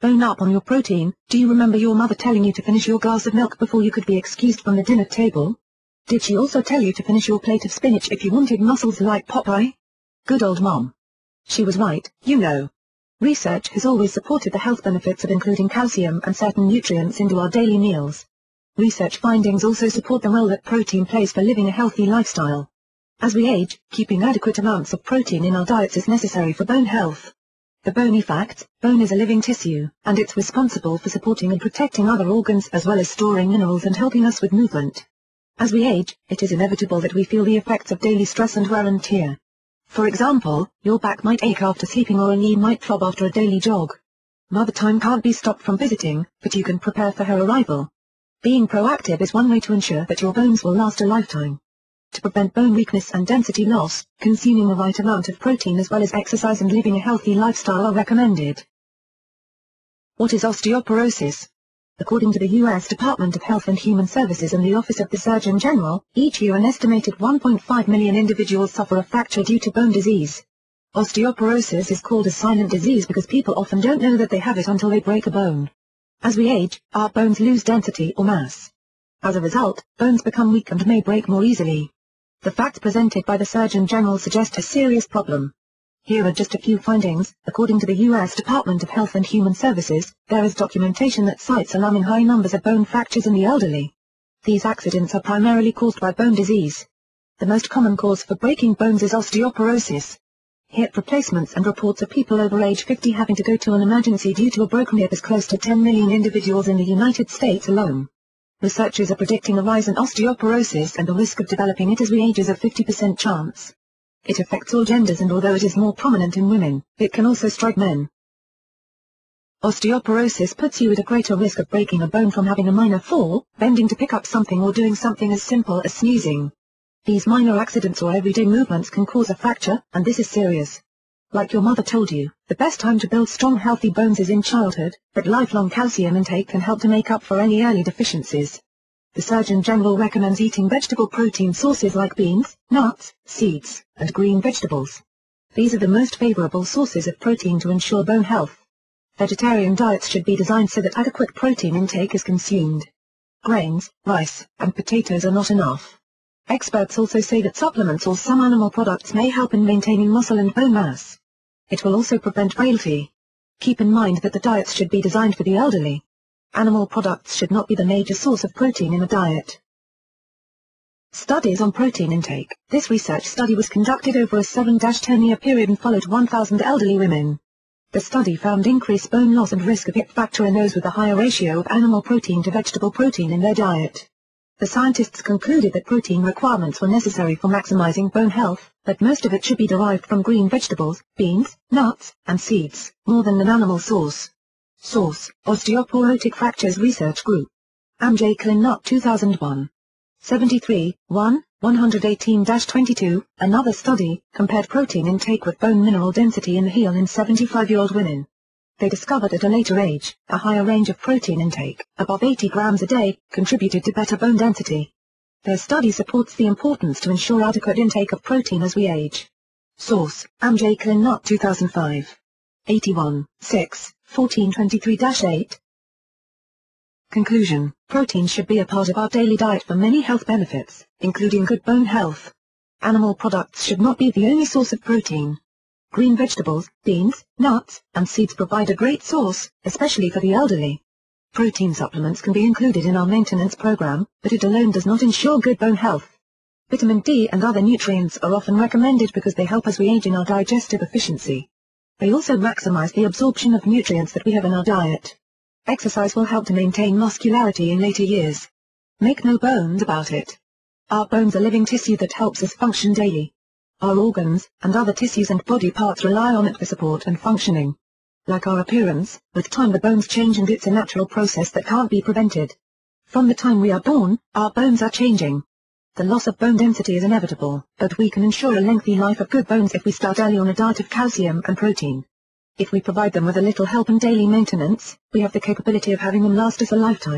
Bone up on your protein. Do you remember your mother telling you to finish your glass of milk before you could be excused from the dinner table? Did she also tell you to finish your plate of spinach if you wanted muscles like Popeye? Good old mom. She was right, you know. Research has always supported the health benefits of including calcium and certain nutrients into our daily meals. Research findings also support the role that protein plays for living a healthy lifestyle. As we age, keeping adequate amounts of protein in our diets is necessary for bone health. The bony fact: bone is a living tissue, and it's responsible for supporting and protecting other organs as well as storing minerals and helping us with movement. As we age, it is inevitable that we feel the effects of daily stress and wear and tear. For example, your back might ache after sleeping or a knee might throb after a daily jog. Mother Time can't be stopped from visiting, but you can prepare for her arrival. Being proactive is one way to ensure that your bones will last a lifetime. To prevent bone weakness and density loss, consuming the right amount of protein as well as exercise and living a healthy lifestyle are recommended. What is osteoporosis? According to the U.S. Department of Health and Human Services and the Office of the Surgeon General, each year an estimated 1.5 million individuals suffer a fracture due to bone disease. Osteoporosis is called a silent disease because people often don't know that they have it until they break a bone. As we age, our bones lose density or mass. As a result, bones become weak and may break more easily. The facts presented by the Surgeon General suggest a serious problem. Here are just a few findings. According to the U.S. Department of Health and Human Services, there is documentation that cites alarming high numbers of bone fractures in the elderly. These accidents are primarily caused by bone disease. The most common cause for breaking bones is osteoporosis. Hip replacements and reports of people over age 50 having to go to an emergency due to a broken hip is close to 10 million individuals in the United States alone. Researchers are predicting a rise in osteoporosis and the risk of developing it as we age is a 50% chance. It affects all genders and although it is more prominent in women, it can also strike men. Osteoporosis puts you at a greater risk of breaking a bone from having a minor fall, bending to pick up something or doing something as simple as sneezing. These minor accidents or everyday movements can cause a fracture, and this is serious. Like your mother told you, the best time to build strong healthy bones is in childhood, but lifelong calcium intake can help to make up for any early deficiencies. The Surgeon General recommends eating vegetable protein sources like beans, nuts, seeds, and green vegetables. These are the most favorable sources of protein to ensure bone health. Vegetarian diets should be designed so that adequate protein intake is consumed. Grains, rice, and potatoes are not enough. Experts also say that supplements or some animal products may help in maintaining muscle and bone mass. It will also prevent frailty. Keep in mind that the diets should be designed for the elderly. Animal products should not be the major source of protein in a diet. Studies on protein intake. This research study was conducted over a 7-10-year period and followed 1,000 elderly women. The study found increased bone loss and risk of hip fracture in those with a higher ratio of animal protein to vegetable protein in their diet. The scientists concluded that protein requirements were necessary for maximizing bone health, but most of it should be derived from green vegetables, beans, nuts, and seeds, more than an animal source. Source: Osteoporotic Fractures Research Group. AMJ Clinnut 2001. 73, 1, 118-22. Another study compared protein intake with bone mineral density in the heel in 75-year-old women. They discovered at a later age, a higher range of protein intake, above 80 grams a day, contributed to better bone density. Their study supports the importance to ensure adequate intake of protein as we age. Source: AMJ Clinnut 2005. 81, 6, 1423-8. Conclusion: protein should be a part of our daily diet for many health benefits, including good bone health. Animal products should not be the only source of protein. Green vegetables, beans, nuts, and seeds provide a great source, especially for the elderly. Protein supplements can be included in our maintenance program, but it alone does not ensure good bone health. Vitamin D and other nutrients are often recommended because they help as we age in our digestive efficiency. They also maximize the absorption of nutrients that we have in our diet. Exercise will help to maintain muscularity in later years. Make no bones about it. Our bones are living tissue that helps us function daily. Our organs, and other tissues and body parts rely on it for support and functioning. Like our appearance, with time the bones change and it's a natural process that can't be prevented. From the time we are born, our bones are changing. The loss of bone density is inevitable, but we can ensure a lengthy life of good bones if we start early on a diet of calcium and protein. If we provide them with a little help and daily maintenance, we have the capability of having them last us a lifetime.